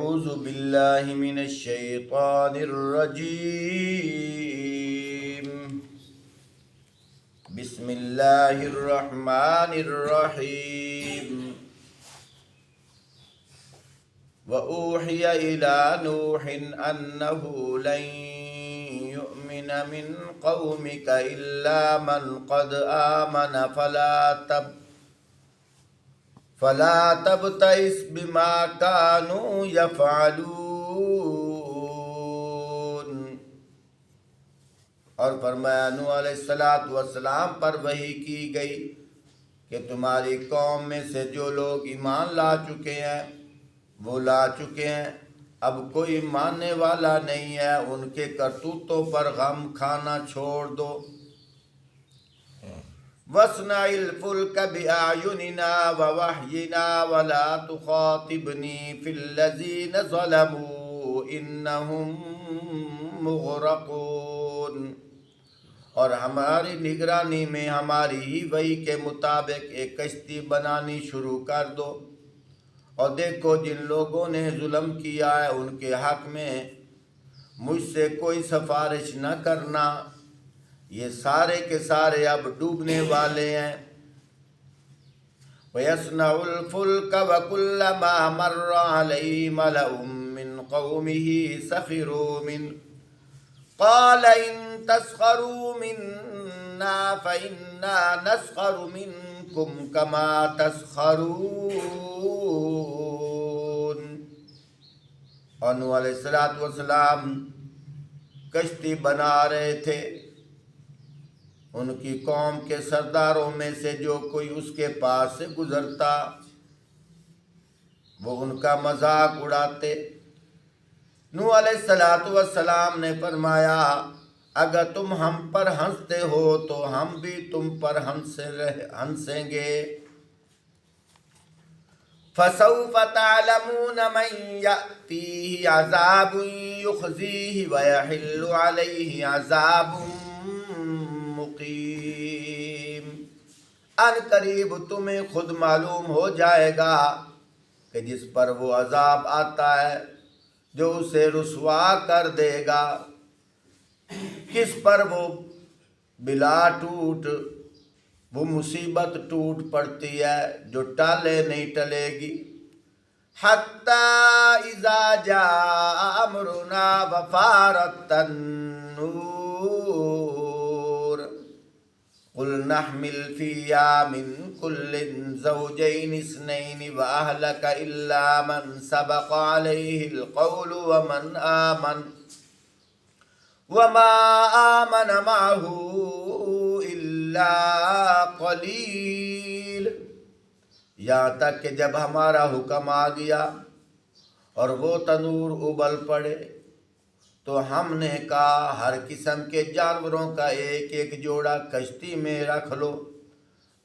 أعوذ بالله من الشيطان الرجيم. بسم الله الرحمن الرحيم. وأوحي إلى نوح أنه لن يؤمن من قومك إلا من قد آمن فلا تبتئس بما كانوا يفعلون. اور فرمایا نوح علیہ السلام پر وحی کی گئی کہ تمہاری قوم میں سے جو لوگ ایمان لا چکے ہیں وہ لا چکے ہیں، اب کوئی ماننے والا نہیں ہے، ان کے کرتوتوں پر غم کھانا چھوڑ دو. وَاصْنَعِ الْفُلْكَ بِأَعْيُنِنَا وَوَحْيِنَا وَلَا تُخَاطِبْنِي فِي الَّذِينَ ظَلَمُوا إِنَّهُمْ مُغْرَقُونَ. اور ہماری نگرانی میں ہماری ہی وحی کے مطابق ایک کشتی بنانی شروع کر دو، اور دیکھو جن لوگوں نے ظلم کیا ہے ان کے حق میں مجھ سے کوئی سفارش نہ کرنا، یہ سارے کے سارے اب ڈوبنے والے ہیں. وَيَصْنَعُ الْفُلْكَ وَكُلَّمَا مَرَّ عَلَيْهِ مَلَأٌ مِّن قَوْمِهِ سَخِرُوا مِنْهُ قَالَ إِن تَسْخَرُوا مِنَّا فَإِنَّا نَسْخَرُ مِنكُمْ كَمَا تَسْخَرُونَ. اور نوح علیہ السلام کشتی بنا رہے تھے. ان کی قوم کے سرداروں میں سے جو کوئی اس کے پاس سے گزرتا وہ ان کا مذاق اڑاتے. نوح علیہ السلام نے فرمایا اگر تم ہم پر ہنستے ہو تو ہم بھی تم پر ہنسیں گے. فَسَوْفَ تَعْلَمُونَ مَنْ يَأْتِيهِ عَذَابٌ يُخْزِيهِ وَيَحِلُّ عَلَيْهِ عَذَابٌ مُقِيمٌ. ان قریب تمہیں خود معلوم ہو جائے گا کہ جس پر وہ عذاب آتا ہے جو اسے رسوا کر دے گا، کس پر وہ بلا ٹوٹ وہ مصیبت ٹوٹ پڑتی ہے جو ٹالے نہیں ٹلے گی. حَتَّى إِذَا جَاءَ أَمْرُنَا وَفَارَتِ النُّورُ قُلْ نَحْمِلُ فِيهَا مِنْ كُلٍّ زَوْجَيْنِ اثْنَيْنِ وَأَهْلَكَ إِلَّا مَنْ سَبَقَ عَلَيْهِ الْقَوْلُ وَمَا آمَنَ مَعَهُ إِلَّا قَلِيلٌ. یہاں تک کہ جب ہمارا حکم آ گیا اور وہ تنور ابل پڑے تو ہم نے کہا ہر قسم کے جانوروں کا ایک ایک جوڑا کشتی میں رکھ لو،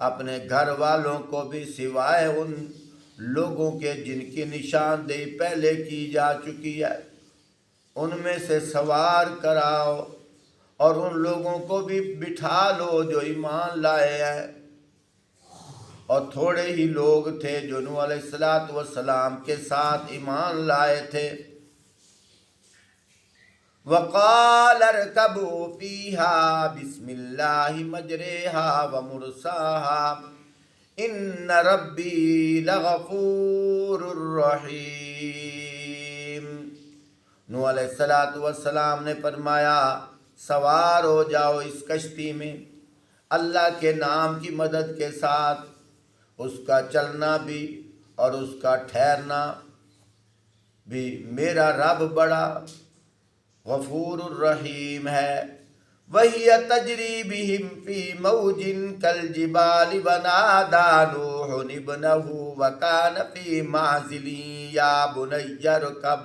اپنے گھر والوں کو بھی سوائے ان لوگوں کے جن کی نشاندہی پہلے کی جا چکی ہے ان میں سے سوار کراؤ، اور ان لوگوں کو بھی بٹھا لو جو ایمان لائے ہیں. اور تھوڑے ہی لوگ تھے جو نوح علیہ السلام کے ساتھ ایمان لائے تھے. وَقَالَ ارْكَبُوا فِيهَا بِسْمِ اللَّهِ مَجْرَاهَا وَمُرْسَاهَا إِنَّ رَبِّي لَغَفُورٌ رَحِيمٌ. نوح علیہ السلام نے فرمایا سوار ہو جاؤ اس کشتی میں اللہ کے نام کی مدد کے ساتھ، اس کا چلنا بھی اور اس کا ٹھہرنا بھی میرا رب بڑا غفور الرحیم ہے. وَهِيَ تَجْرِي بِهِمْ فِي مَوْجٍ كَالْجِبَالِ وَنَادَى نُوحٌ ابْنَهُ وَكَانَ فِي مَعْزِلٍ يَا بُنَيَّ ارْكَبْ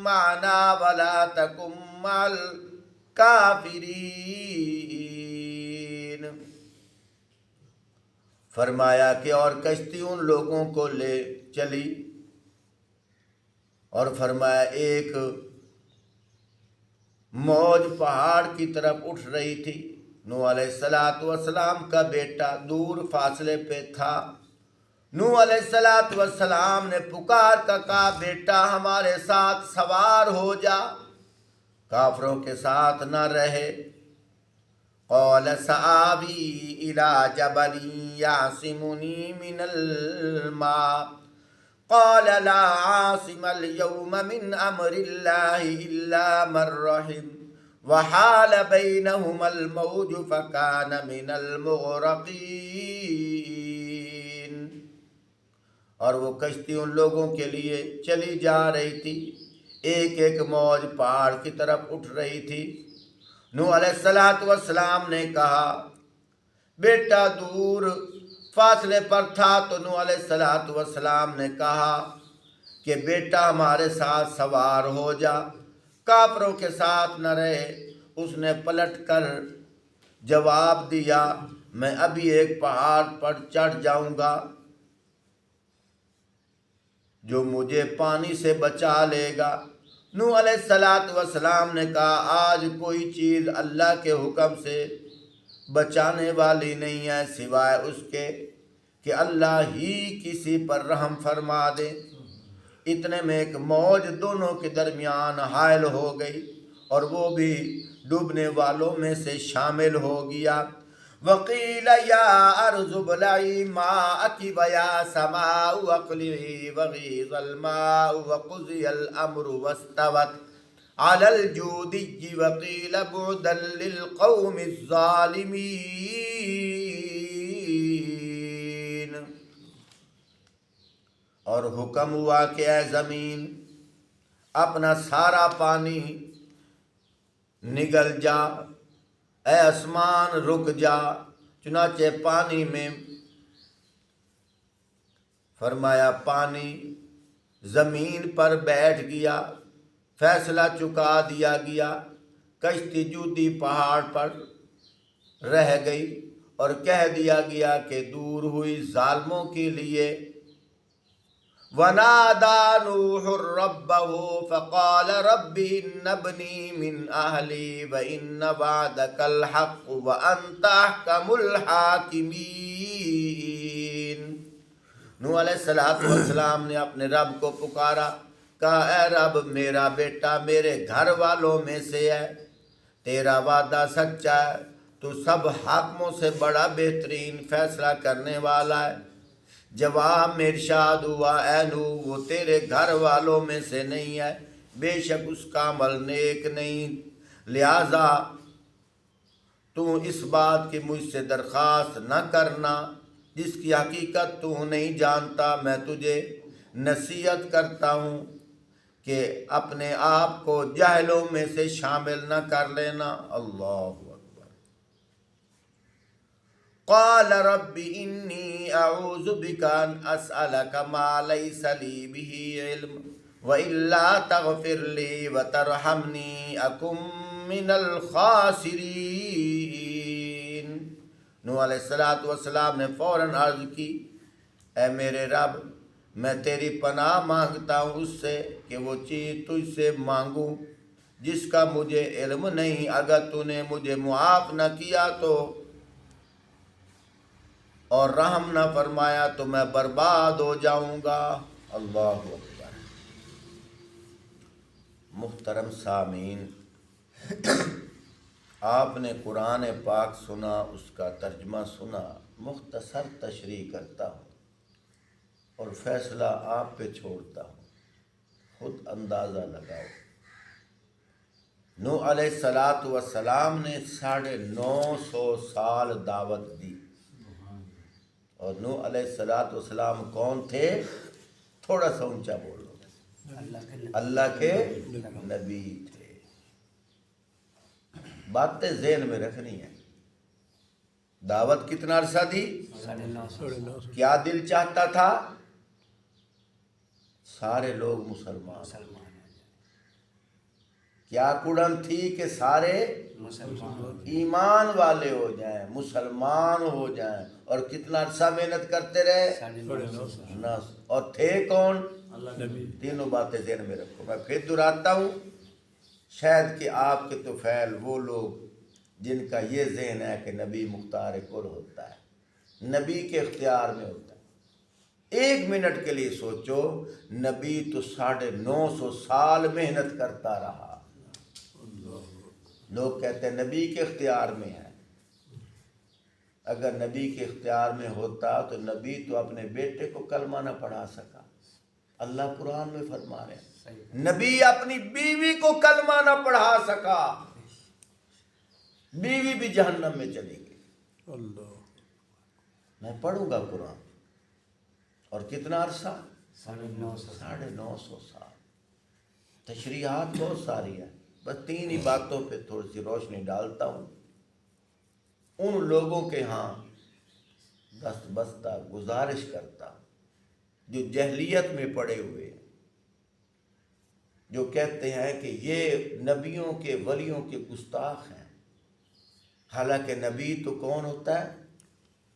مَعَنَا وَلَا تَكُنْ مَعَ الْكَافِرِينَ. فرمایا کہ اور کشتی ان لوگوں کو لے چلی، اور فرمایا ایک موج پہاڑ کی طرف اٹھ رہی تھی. نوح علیہ السلام کا بیٹا دور فاصلے پہ تھا، نوح علیہ السلام نے پکار کا کہا بیٹا ہمارے ساتھ سوار ہو جا، کافروں کے ساتھ نہ رہے۔ قال سآوی إلى جبل يعصمني من الماء قال لا عاصم اليوم من أمر الله إلا من رحم وحال بينهما الموج فكان من المغرقين۔ اور وہ کشتی ان لوگوں کے لیے چلی جا رہی تھی، ایک ایک موج پہاڑ کی طرف اٹھ رہی تھی۔ نوح علیہ السلام نے کہا بیٹا دور فاصلے پر تھا تو نوح علیہ السلام نے کہا کہ بیٹا ہمارے ساتھ سوار ہو جا، کافروں کے ساتھ نہ رہے۔ اس نے پلٹ کر جواب دیا میں ابھی ایک پہاڑ پر چڑھ جاؤں گا جو مجھے پانی سے بچا لے گا۔ نوح علیہ السلام نے کہا آج کوئی چیز اللہ کے حکم سے بچانے والی نہیں ہے سوائے اس کے کہ اللہ ہی کسی پر رحم فرما دے۔ اتنے میں ایک موج دونوں کے درمیان حائل ہو گئی اور وہ بھی ڈوبنے والوں میں سے شامل ہو گیا۔ وقیل یا ارض ابلعی ماءک ویا سماء اقلعی وغیض الماء وقضی الامر واستوت علی الجودی وقیل بعدا للقوم الظالمین۔ اور حکم ہوا کہ اے زمین اپنا سارا پانی نگل جا، اے آسمان رک جا۔ چنانچہ پانی میں فرمایا پانی زمین پر بیٹھ گیا، فیصلہ چکا دیا گیا۔ کشتی جودی پہاڑ پر رہ گئی اور کہہ دیا گیا کہ دور ہوئی ظالموں کے لیے۔ وَنَادَى نُوحٌ رَبَّهُ فَقَالَ رَبِّ إِنَّ ابْنِي مِنْ أَهْلِي وَإِنَّ وَعْدَكَ الْحَقُّ وَأَنْتَ أَحْكَمُ الْحَاكِمِينَ۔ نوح علیہ السلام نے اپنے رب کو پکارا، کہا اے رب میرا بیٹا میرے گھر والوں میں سے ہے، تیرا وعدہ سچا ہے، تو سب حاکموں سے بڑا بہترین فیصلہ کرنے والا ہے۔ جواب میں ارشاد ہوا اے نوح وہ تیرے گھر والوں میں سے نہیں ہے، بے شک اس کا عمل نیک نہیں، لہذا تو اس بات کی مجھ سے درخواست نہ کرنا جس کی حقیقت تو نہیں جانتا۔ میں تجھے نصیحت کرتا ہوں کہ اپنے آپ کو جاہلوں میں سے شامل نہ کر لینا۔ اللہ اکبر۔ قال رب انی اعوذ بک ان اسألک ما لیس لی به علم والا تغفر لی وترحمنی اکن من الخاسرین۔ نوح علیہ السلام نے فوراً عرض کی اے میرے رب میں تیری پناہ مانگتا ہوں اس سے کہ وہ چیز تجھ سے مانگوں جس کا مجھے علم نہیں، اگر تو نے مجھے معاف نہ کیا تو اور رحم نہ فرمایا تو میں برباد ہو جاؤں گا۔ اللہ اکبر۔ محترم سامعین، آپ نے قرآن پاک سنا، اس کا ترجمہ سنا، مختصر تشریح کرتا ہوں اور فیصلہ آپ پہ چھوڑتا ہوں، خود اندازہ لگاؤ۔ نوح علیہ السلام نے 950 سال دعوت دی، اور نوح علیہ السلام کون تھے؟ تھوڑا سا اونچا بولو۔ اللہ کے نبی تھے۔ باتیں ذہن میں رکھنی ہیں۔ دعوت کتنا عرصہ دی؟ 950۔ کیا دل چاہتا تھا؟ سارے لوگ مسلمان۔ کیا کڑن تھی کہ سارے ایمان والے ہو جائیں، مسلمان ہو جائیں، اور کتنا عرصہ محنت کرتے رہے؟ 950۔ اور تھے کون؟ تینوں باتیں ذہن میں رکھو۔ میں پھر دہراتا ہوں، شاید کہ آپ کے طفیل وہ لوگ جن کا یہ ذہن ہے کہ نبی مختار کل ہوتا ہے، نبی کے اختیار میں ہوتا ہے۔ ایک منٹ کے لیے سوچو، نبی تو 950 سال محنت کرتا رہا. لوگ کہتے ہیں نبی کے اختیار میں ہے. اگر نبی کے اختیار میں ہوتا تو نبی تو اپنے بیٹے کو کلمہ نہ پڑھا سکا. اللہ قرآن میں فرما رہے ہیں نبی اپنی بیوی کو کلمہ نہ پڑھا سکا، بیوی بھی جہنم میں چلی گئی. اللہ، میں پڑھوں گا قرآن. اور کتنا عرصہ؟ 950 سال. تشریحات بہت ساری ہیں، بس 3 ہی باتوں پہ تھوڑی سی روشنی ڈالتا ہوں. ان لوگوں کے ہاں دست بستہ گزارش کرتا ہوں جو جہلیت میں پڑے ہوئے ہیں، جو کہتے ہیں کہ یہ نبیوں کے ولیوں کے گستاخ ہیں. حالانکہ نبی تو کون ہوتا ہے؟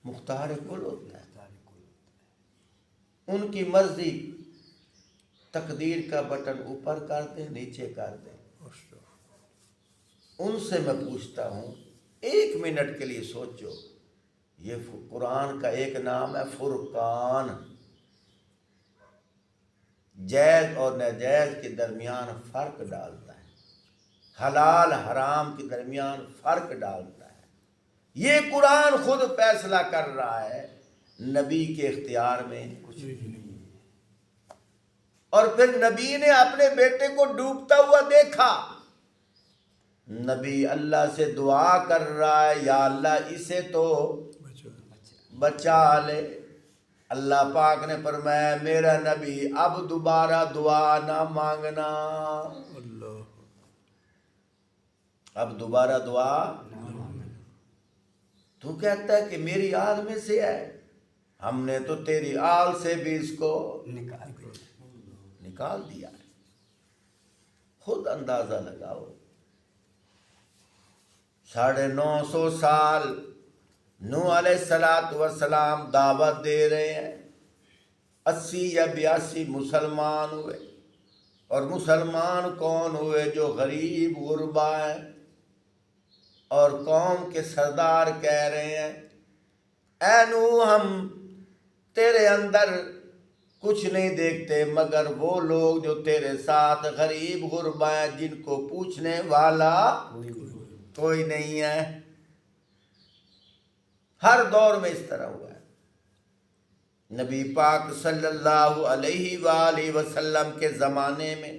مختار کل ہوتا ہے. ان کی مرضی، تقدیر کا بٹن اوپر کر دیں نیچے کر دیں. ان سے میں پوچھتا ہوں، ایک منٹ کے لیے سوچو، یہ قرآن کا ایک نام ہے فرقان. جائز اور ناجائز کے درمیان فرق ڈالتا ہے، حلال حرام کے درمیان فرق ڈالتا ہے. یہ قرآن خود فیصلہ کر رہا ہے، نبی کے اختیار میں کچھ نہیں. اور پھر نبی نے اپنے بیٹے کو ڈوبتا ہوا دیکھا. نبی اللہ سے دعا کر رہا ہے، یا اللہ اسے تو بچا لے. اللہ پاک نے فرمایا میرا نبی اب دوبارہ دعا نہ مانگنا. اب دوبارہ دعا نہ مانگنا. تو کہتا ہے کہ میری آل میں سے ہے، ہم نے تو تیری آل سے بھی اس کو نکال دیا ہے. خود اندازہ لگاؤ، 950 سال نوح علیہ السلام دعوت دے رہے ہیں. 80 یا 82 مسلمان ہوئے. اور مسلمان کون ہوئے؟ جو غریب غربا ہیں. اور قوم کے سردار کہہ رہے ہیں اے نوح ہم تیرے اندر کچھ نہیں دیکھتے مگر وہ لوگ جو تیرے ساتھ غریب غربا ہیں، جن کو پوچھنے والا کوئی نہیں ہے. ہر دور میں اس طرح ہوا ہے. نبی پاک صلی اللہ علیہ وآلہ وسلم کے زمانے میں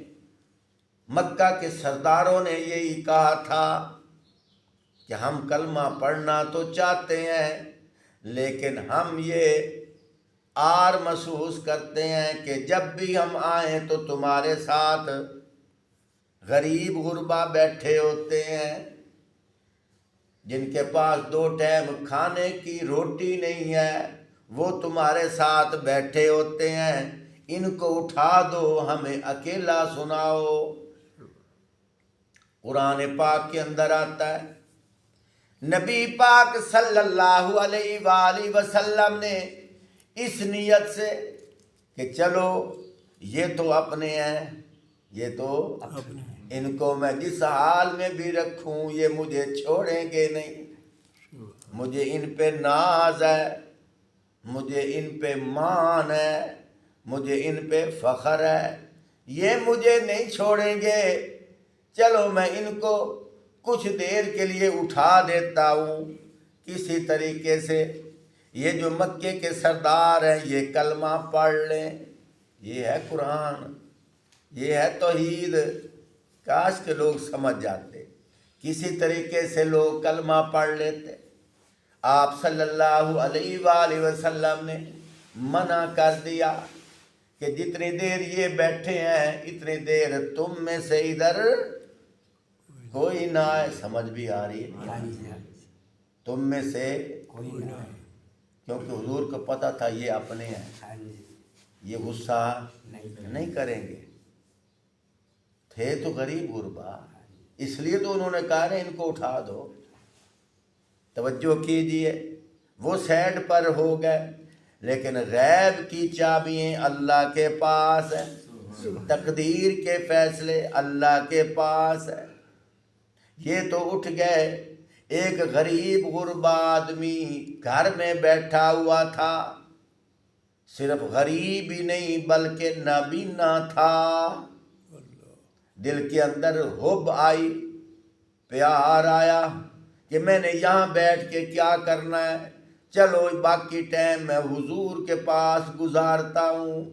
مکہ کے سرداروں نے یہی کہا تھا کہ ہم کلمہ پڑھنا تو چاہتے ہیں، لیکن ہم یہ آر محسوس کرتے ہیں کہ جب بھی ہم آئیں تو تمہارے ساتھ غریب غربا بیٹھے ہوتے ہیں، جن کے پاس 2 ٹائم کھانے کی روٹی نہیں ہے، وہ تمہارے ساتھ بیٹھے ہوتے ہیں. ان کو اٹھا دو، ہمیں اکیلا سناؤ. قرآن پاک کے اندر آتا ہے نبی پاک صلی اللہ علیہ وآلہ وسلم نے اس نیت سے کہ چلو یہ تو اپنے ہیں، یہ تو ان کو میں جس حال میں بھی رکھوں یہ مجھے چھوڑیں گے نہیں. مجھے ان پہ ناز ہے، مجھے ان پہ مان ہے، مجھے ان پہ فخر ہے، یہ مجھے نہیں چھوڑیں گے. چلو میں ان کو کچھ دیر کے لیے اٹھا دیتا ہوں کسی طریقے سے. یہ جو مکے کے سردار ہیں یہ کلمہ پڑھ لیں. یہ ہے قرآن، یہ ہے توحید. کاش کے لوگ سمجھ جاتے، کسی طریقے سے لوگ کلمہ پڑھ لیتے. آپ صلی اللہ علیہ وآلہ وسلم نے منع کر دیا کہ جتنی دیر یہ بیٹھے ہیں اتنی دیر تم میں سے ادھر کوئی نہ آئے. سمجھ بھی آ رہی ہے؟ تم میں سے کوئی نہ آئے. کیونکہ حضور کو پتہ تھا یہ اپنے ہیں، یہ غصہ نہیں کریں گے. تھے تو غریب غربا، اس لیے تو انہوں نے کہا نا ان کو اٹھا دو. توجہ کیجئے، وہ سائڈ پر ہو گئے، لیکن غیب کی چابیاں اللہ کے پاس ہیں، تقدیر کے فیصلے اللہ کے پاس ہیں. یہ تو اٹھ گئے. ایک غریب غربا آدمی گھر میں بیٹھا ہوا تھا، صرف غریب ہی نہیں بلکہ نابینا تھا. دل کے اندر حب آئی، پیار آیا کہ میں نے یہاں بیٹھ کے کیا کرنا ہے، چلو باقی ٹائم میں حضور کے پاس گزارتا ہوں.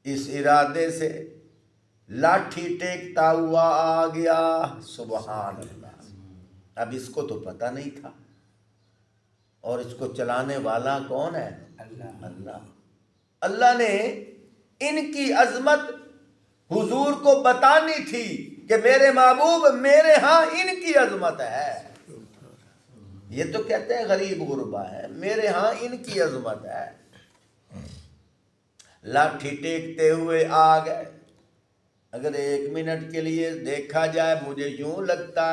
اس ارادے سے لاٹھی ٹیکتا ہوا آ گیا. سبحان اللہ. اب اس کو تو پتہ نہیں تھا، اور اس کو چلانے والا کون ہے؟ اللہ. اللہ نے ان کی عظمت حضور کو بتانی تھی کہ میرے محبوب میرے ہاں ان کی عظمت ہے. یہ تو کہتے ہیں غریب غربا ہے، میرے ہاں ان کی عظمت ہے. لاٹھی ٹیکتے ہوئے آ گئے. اگر 1 منٹ کے لیے دیکھا جائے مجھے یوں لگتا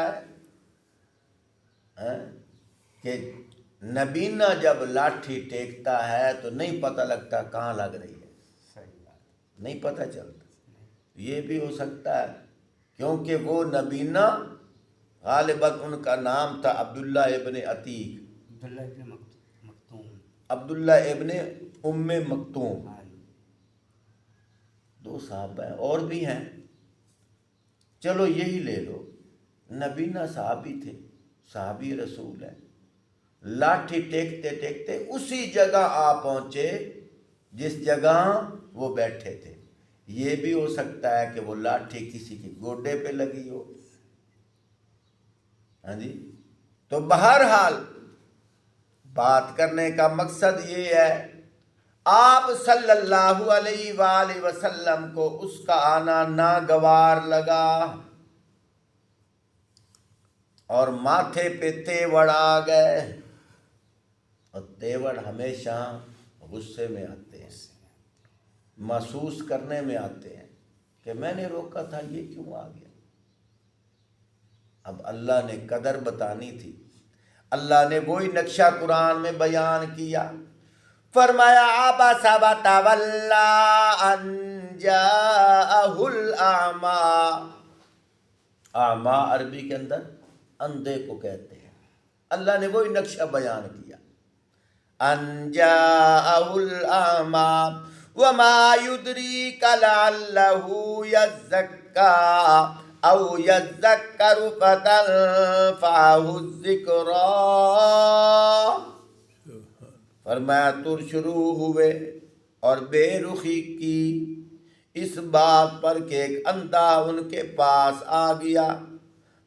ہے کہ نبینا جب لاٹھی ٹیکتا ہے تو نہیں پتہ لگتا کہاں لگ رہی ہے، نہیں پتہ چلتا. یہ بھی ہو سکتا ہے کیونکہ وہ نبینا غالباً ان کا نام تھا عبداللہ ابن عتیق، عبداللہ ابن ام مکتوم. 2 صحابہ ہیں، اور بھی ہیں، چلو یہی لے لو. نبینا صحابی تھے، صحابی رسول ہیں. لاٹھی ٹیکتے ٹیکتے اسی جگہ آ پہنچے جس جگہ وہ بیٹھے تھے. یہ بھی ہو سکتا ہے کہ وہ لاٹھی کسی کے گوڈے پہ لگی ہو. ہاں جی. تو بہرحال بات کرنے کا مقصد یہ ہے، آپ صلی اللہ علیہ وآلہ وسلم کو اس کا آنا ناگوار لگا اور ماتھے پہ تیوڑ آ گئے. اور تیوڑ ہمیشہ غصے میں آتے ہیں، محسوس کرنے میں آتے ہیں کہ میں نے روکا تھا یہ کیوں آ گیا. اب اللہ نے قدر بتانی تھی. اللہ نے وہی نقشہ قرآن میں بیان کیا. فرمایا عبس وتولی ان جاءہ الاعمی. اعمی عربی کے اندر اندھے کو کہتے ہیں. اللہ نے وہی نقشہ بیان کیا. ان جاءہ الاعمی وما يدريك لعله يزكى او يذكر فتنفعه الذكرى. فرمایا تر شروع ہوئے اور بے رخی کی اس بات پر کہ ایک اندھا ان کے پاس آ گیا.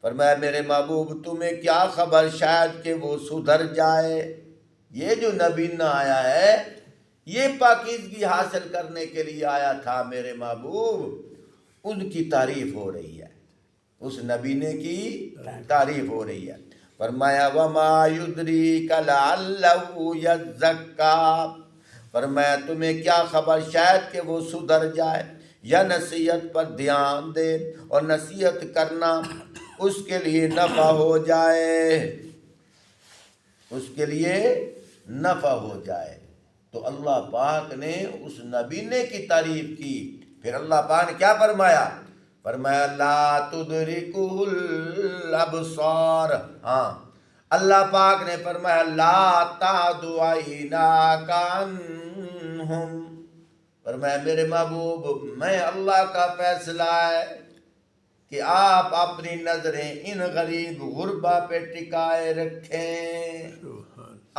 فرمایا میرے محبوب تمہیں کیا خبر، شاید کہ وہ سدھر جائے. یہ جو نبینا آیا ہے یہ پاکیزگی حاصل کرنے کے لیے آیا تھا میرے محبوب. ان کی تعریف ہو رہی ہے، اس نبینے کی تعریف ہو رہی ہے. فرمایا وما یدریک لعلہ یزکیٰ. فرمایا تمہیں کیا خبر شاید کہ وہ سدھر جائے یا نصیحت پر دھیان دے، اور نصیحت کرنا اس کے لیے نفع ہو جائے، اس کے لیے نفع ہو جائے. تو اللہ پاک نے اس نبینے کی تعریف کی. پھر اللہ پاک نے کیا فرمایا؟ فرمایا لا تدرکہ الابصار. ہاں اللہ پاک نے فرمایا لا تعد عیناک عنہم. فرمایا میرے محبوب میں اللہ کا فیصلہ ہے کہ آپ اپنی نظریں ان غریب غربا پہ ٹکائے رکھیں.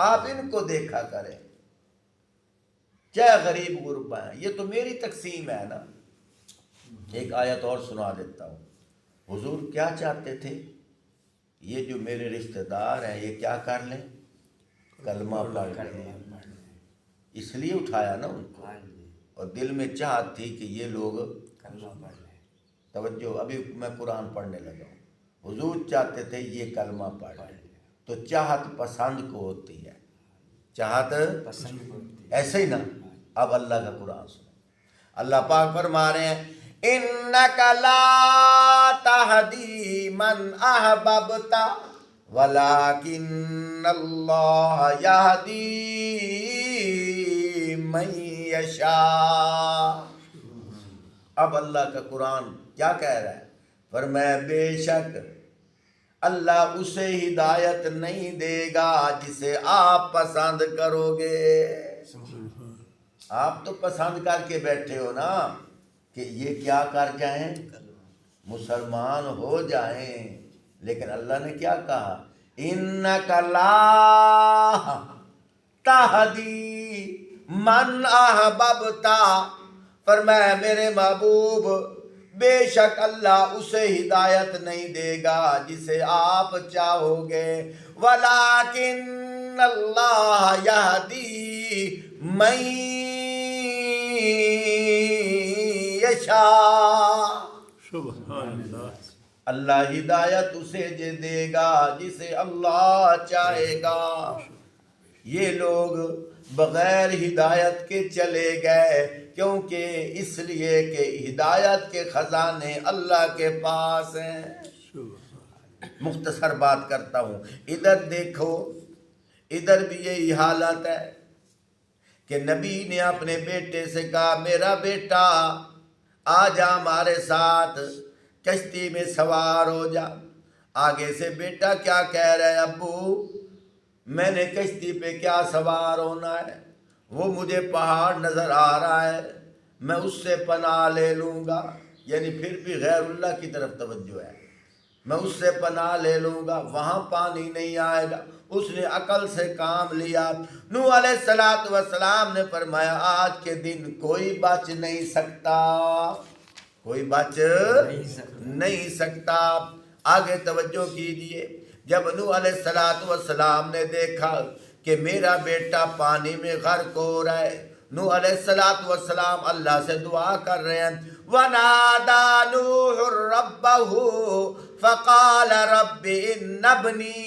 آپ ان کو دیکھا کریں چاہے غریب غربا ہیں. یہ تو میری تقسیم ہے نا. ایک آیت اور سنا دیتا ہوں. حضور کیا چاہتے تھے؟ یہ جو میرے رشتہ دار ہیں یہ کیا کر لیں؟ کلمہ پڑھ لیں. اس لیے اٹھایا نا ان کو، اور دل میں چاہت تھی کہ یہ لوگ کلمہ پڑھ لیں. توجہ، ابھی میں قرآن پڑھنے لگا ہوں. حضور چاہتے تھے یہ کلمہ پڑھ لیں. تو چاہت پسند کو ہوتی ہے، چاہت ایسے ہی نا. اب اللہ کا قرآن سنو. اللہ پاک فرما رہے ہیں انک لا تہدی من احببت ولکن اللہ یہدی من یشاء. اب اللہ کا قرآن کیا کہہ رہا ہے؟ فرمایا بے شک اللہ اسے ہدایت نہیں دے گا جسے آپ پسند کرو گے. آپ تو پسند کر کے بیٹھے ہو نا کہ یہ کیا کر جائیں، مسلمان ہو جائیں، لیکن اللہ نے کیا کہا، اِنَّكَ لَا تَهْدِي مَنْ أَحْبَبْتَ، فرمایا میرے محبوب بے شک اللہ اسے ہدایت نہیں دے گا جسے آپ چاہو گے، وَلَٰكِنَّ اللَّهَ يَهْدِي مَن يَشَاءُ، سبحان اللہ. اللہ ہدایت اسے دے گا جسے اللہ چاہے گا۔ یہ لوگ بغیر ہدایت کے چلے گئے، کیونکہ اس لیے کہ ہدایت کے خزانے اللہ کے پاس ہیں۔ مختصر بات کرتا ہوں، ادھر دیکھو، ادھر بھی یہی حالت ہے کہ نبی نے اپنے بیٹے سے کہا، میرا بیٹا آ جا ہمارے ساتھ، کشتی میں سوار ہو جا۔ آگے سے بیٹا کیا کہہ رہے، ابو میں نے کشتی پہ کیا سوار ہونا ہے، وہ مجھے پہاڑ نظر آ رہا ہے، میں اس سے پناہ لے لوں گا، یعنی پھر بھی غیر اللہ کی طرف توجہ ہے، میں اس سے پناہ لے لوں گا، وہاں پانی نہیں آئے گا۔ اس نے عقل سے کام لیا۔ نوح علیہ السلام نے فرمایا، آج کے دن کوئی بچ نہیں سکتا، کوئی بچ نہیں سکتا۔ آگے توجہ کیجئے، جب نوح علیہ السلام نے دیکھا کہ میرا بیٹا پانی میں غرق ہو رہا ہے، نوح علیہ السلام اللہ سے دعا کر رہے ہیں، وَنَادَى نُوحٌ رَبَّهُ فَقَالَ رَبِّ اِنَّ ابنی،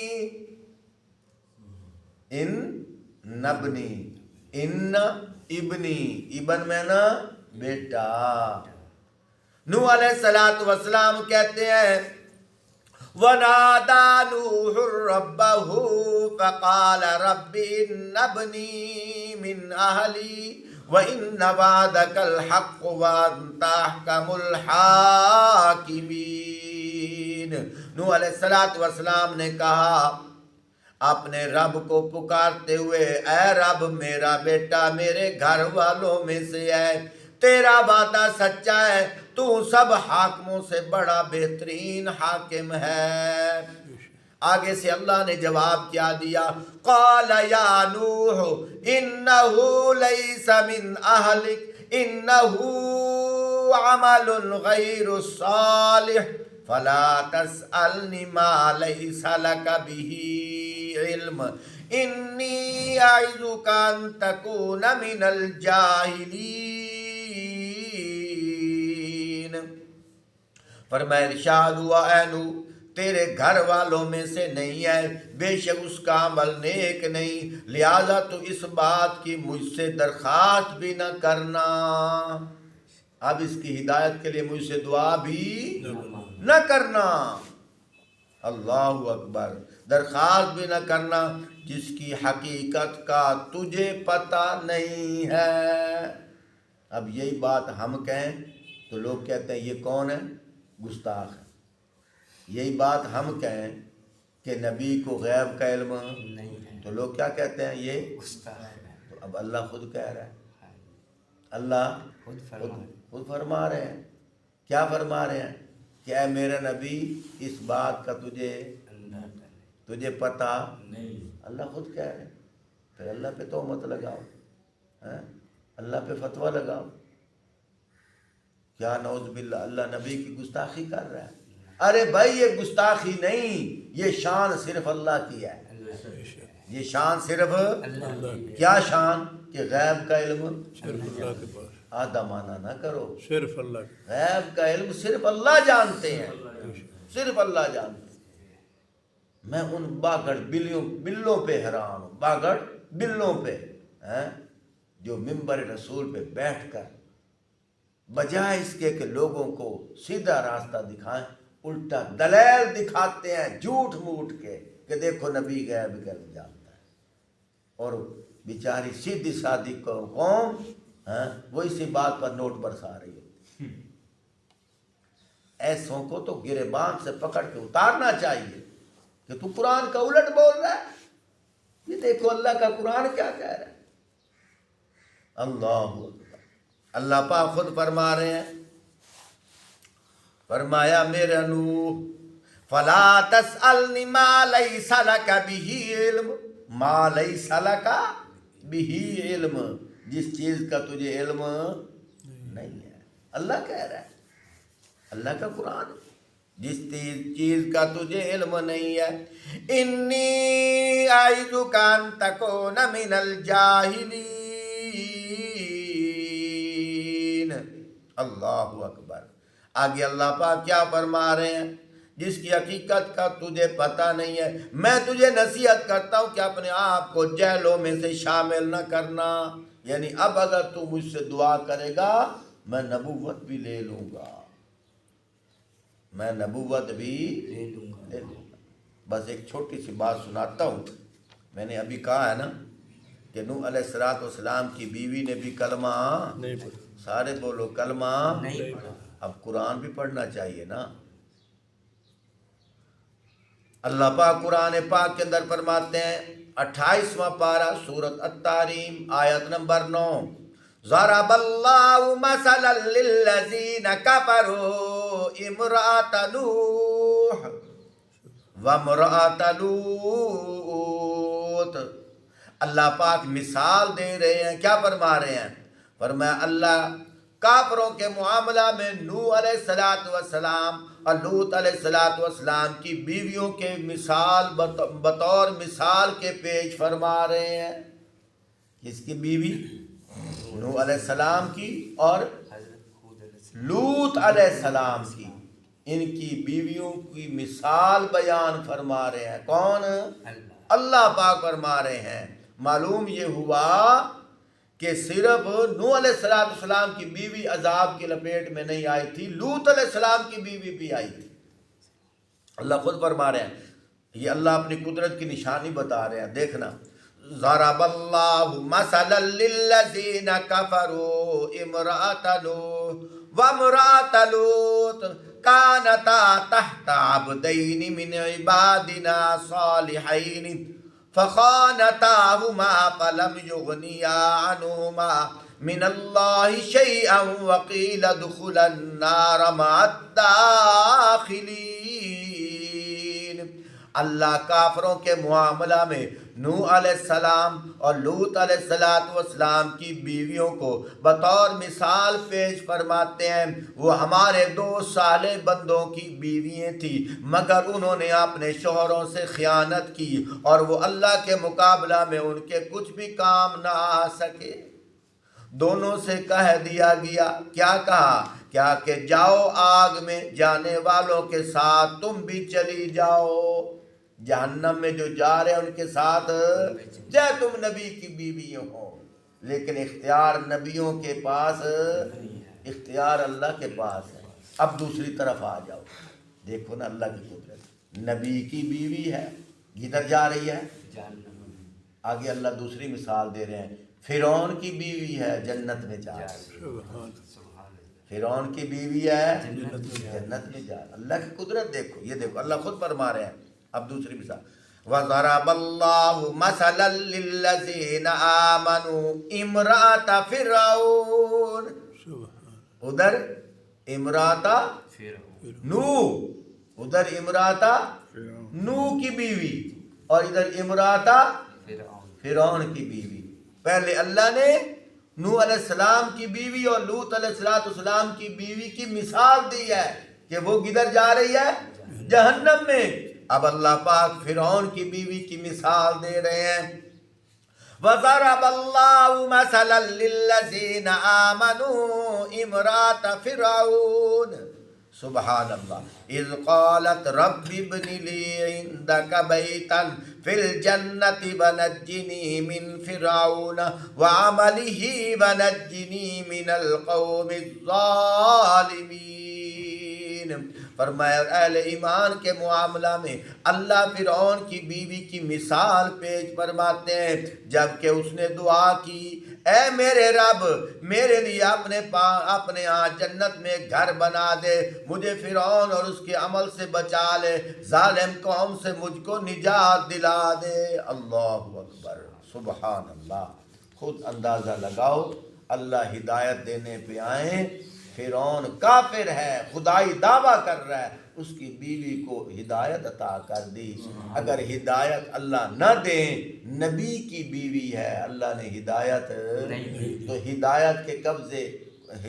ابن میں نا بیٹا۔ نوح علیہ السلام کہتے ہیں، وَنَادَى نُوحٌ رَبَّهُ فَقَالَ رَبِّ إِنَّ ابْنِي مِنْ أَهْلِي وَإِنَّ وَعْدَكَ الْحَقُّ وَأَنْتَ أَحْكَمُ الْحَاكِمِينَ۔ نوح علیہ السلام نے کہا اپنے رب کو پکارتے ہوئے، اے رب میرا بیٹا میرے گھر والوں میں سے ہے، تیرا وعدہ سچا ہے، تو سب حاکموں سے بڑا بہترین حاکم ہے۔ آگے سے اللہ نے جواب کیا دیا، قال یا نوح انہ لیس من اہلک انہ عمل غیر صالح فلا تسألنی ما لیس لک بہ علم انی اعظک ان تکون من الجاہلین۔ فرمایا ارشاد ہوا، اے نوح تیرے گھر والوں میں سے نہیں ہے، بے شک اس کا عمل نیک نہیں، لہذا تو اس بات کی مجھ سے درخواست بھی نہ کرنا، اب اس کی ہدایت کے لیے مجھ سے دعا بھی نہ کرنا۔ اللہ اکبر، درخواست بھی نہ کرنا جس کی حقیقت کا تجھے پتہ نہیں ہے۔ اب یہی بات ہم کہیں تو لوگ کہتے ہیں یہ کون ہے، گستاخ ہے۔ یہی بات ہم کہیں کہ نبی کو غیب کا علم نہیں ہے تو لوگ کیا کہتے ہیں، یہ گستاخ ہے۔ تو اب اللہ خود کہہ رہا ہے، اللہ خود فرما رہے ہیں، کیا فرما رہے ہیں کہ اے میرا نبی اس بات کا تجھے پتہ نہیں، اللہ خود کہہ رہے ہیں۔ پھر اللہ پہ تہمت لگاؤ، اللہ پہ فتویٰ لگاؤ، کیا نعوذ باللہ اللہ نبی کی گستاخی کر رہا ہے۔ ارے بھائی یہ گستاخی نہیں، یہ شان صرف اللہ کی ہے، یہ شان صرف کیا شان کہ غیب کا علم صرف اللہ کے پاس، آدھا مانا نہ کرو، صرف اللہ کے غیب کا علم صرف اللہ جانتے ہیں، صرف اللہ جانتے ہیں۔ میں ان باگڑ بلوں پہ حیران ہوں، باگڑ بلوں پہ جو منبر رسول پہ بیٹھ کر بجائے اس کے کہ لوگوں کو سیدھا راستہ دکھائیں، الٹا دلیل دکھاتے ہیں جھوٹ موٹ کے کہ دیکھو نبی غیب کا علم جانتا ہے، اور بیچاری سیدھی سادھی قوم وہ اسی بات پر نوٹ برسا رہی ہے۔ ایسوں کو تو گریبان سے پکڑ کے اتارنا چاہیے کہ تو قرآن کا الٹ بول رہا ہے، یہ دیکھو اللہ کا قرآن کیا کہہ رہا ہے۔ اللہ اکبر۔ اللہ پاک خود فرما رہے ہیں، فرمایا میرے نوح فلا تسألنی ما لیس لک بہ علم، ما لیس لک بہ علم، جس چیز کا تجھے علم نہیں ہے۔ اللہ کہہ رہا ہے، اللہ کا قرآن ہے، جس چیز کا تجھے علم نہیں ہے۔ انی اعظک ان تکون من الجاہلین۔ اللہ اکبر۔ آگے اللہ پاک کیا فرما رہے ہیں، جس کی حقیقت کا تجھے پتہ نہیں ہے، میں تجھے نصیحت کرتا ہوں کہ اپنے آپ کو جہلوں میں سے شامل نہ کرنا، یعنی اب اگر تو مجھ سے دعا کرے گا میں نبوت بھی لے لوں گا، میں نبوت بھی لے لوں گا۔ بس ایک چھوٹی سی بات سناتا ہوں، میں نے ابھی کہا ہے نا کہ نوح علیہ السلام کی بیوی نے بھی کلمہ نہیں پڑھا، سارے بولو کلمہ نہیں پڑھا۔ اب قرآن بھی پڑھنا چاہیے نا۔ اللہ پاک قرآن پاک کے اندر فرماتے ہیں 28واں پارہ سورۃ التحریم آیت نمبر 9، ضرب اللہ مثلا للذین کفروا امرأۃ نوح وامرأۃ لوط۔ اللہ پاک مثال دے رہے ہیں، کیا فرما رہے ہیں؟ فرمایا اللہ کافروں کے معاملہ میں نوح علیہ السلام اور لوط علیہ السلام کی بیویوں کے مثال بطور مثال کے پیش فرما رہے ہیں۔ کس کی بیوی؟ نوح علیہ السلام کی اور لوط علیہ السلام کی، ان کی بیویوں کی مثال بیان فرما رہے ہیں۔ کون؟ اللہ پاک فرما رہے ہیں۔ معلوم یہ ہوا کہ صرف نوح علیہ السلام کی بیوی عذاب کی لپیٹ میں نہیں آئی تھی، لوط علیہ السلام کی بیوی بھی آئی تھی۔ اللہ خود فرما رہے ہیں، یہ اللہ اپنی قدرت کی نشانی بتا رہے ہیں، دیکھنا۔ ضرب اللہ مثلا للذین کفروا امرأۃ نوح وامرأۃ لوط کانتا تحت عبدین من عبادنا صالحین فخانتاہما فلم یغنیا عنہما من اللہ شیئا وقیل ادخلا النار مع الداخلین۔ اللہ کافروں کے معاملہ میں نوح علیہ السلام اور لوط علیہ السلام کی بیویوں کو بطور مثال پیش فرماتے ہیں۔ وہ ہمارے دو صالح بندوں کی بیویاں تھیں، مگر انہوں نے اپنے شوہروں سے خیانت کی اور وہ اللہ کے مقابلہ میں ان کے کچھ بھی کام نہ آ سکے۔ دونوں سے کہہ دیا گیا، کیا کہا؟ کیا کہ جاؤ آگ میں جانے والوں کے ساتھ تم بھی چلی جاؤ، جہنم میں جو جا رہے ہیں ان کے ساتھ چاہے تم نبی کی بیوی ہو، لیکن اختیار نبیوں کے پاس، اختیار اللہ کے پاس ہے۔ اب دوسری طرف آ جاؤ، دیکھو نا اللہ کی قدرت، نبی کی بیوی ہے کدھر جا رہی ہے؟ آگے اللہ دوسری مثال دے رہے ہیں، فرعون کی بیوی ہے جنت میں جا رہی ہے، سبحان فرعون کی بیوی ہے جنت میں جا رہی ہے۔ اللہ کی قدرت دیکھو، یہ دیکھو اللہ خود فرما رہے ہیں۔ اب دوسری مثال، وَضَرَبَ اللَّهُ مَثَلًا لِلَّذِينَ آمَنُوا امرأۃ فرعون۔ سبحان ادھر امرأۃ نوح، ادھر امرأۃ نوح کی بیوی اور ادھر امرأۃ فرعون کی بیوی۔ پہلے اللہ نے نوح علیہ السلام کی بیوی اور لوط علیہ السلام کی بیوی کی مثال دی ہے کہ وہ کدھر جا رہی ہے؟ جہنم میں۔ اب اللہ پاک فرعون کی بیوی کی مثال دے رہے ہیں، وَضَرَبَ اللَّهُ مَثَلًا لِلَّذِينَ آمَنُوا امرأۃ فرعون۔ سبحان اللہ، اذ قالت رب ابن لی عندک بیتا فی الجنت ونجنی من فرعون وعملہ ونجنی من القوم الظالمین۔ فرمایا اہل ایمان کے معاملہ میں اللہ فرعون کی بیوی کی مثال پیش فرماتے ہیں، جبکہ اس نے دعا کی، اے میرے رب میرے لیے اپنے ہاں جنت میں ایک گھر بنا دے، مجھے فرعون اور اس کے عمل سے بچا لے، ظالم قوم سے مجھ کو نجات دلا دے۔ اللہ اکبر، سبحان اللہ۔ خود اندازہ لگاؤ، اللہ ہدایت دینے پہ آئیں، فرعون کافر ہے، خدائی دعویٰ کر رہا ہے، اس کی بیوی کو ہدایت عطا کر دی۔ اگر ہدایت اللہ نہ دیں، نبی کی بیوی ہے، اللہ نے ہدایت تو ہدایت کے قبضے،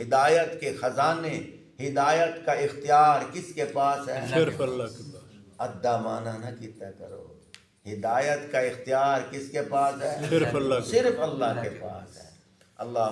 ہدایت کے خزانے، ہدایت کا اختیار کس کے پاس ہے؟ صرف اللہ کے پاس، ادھا مانا نہ کیتا کرو، ہدایت کا اختیار کس کے پاس ہے؟ صرف اللہ کے صرف اللہ کے پاس ہے۔ اللہ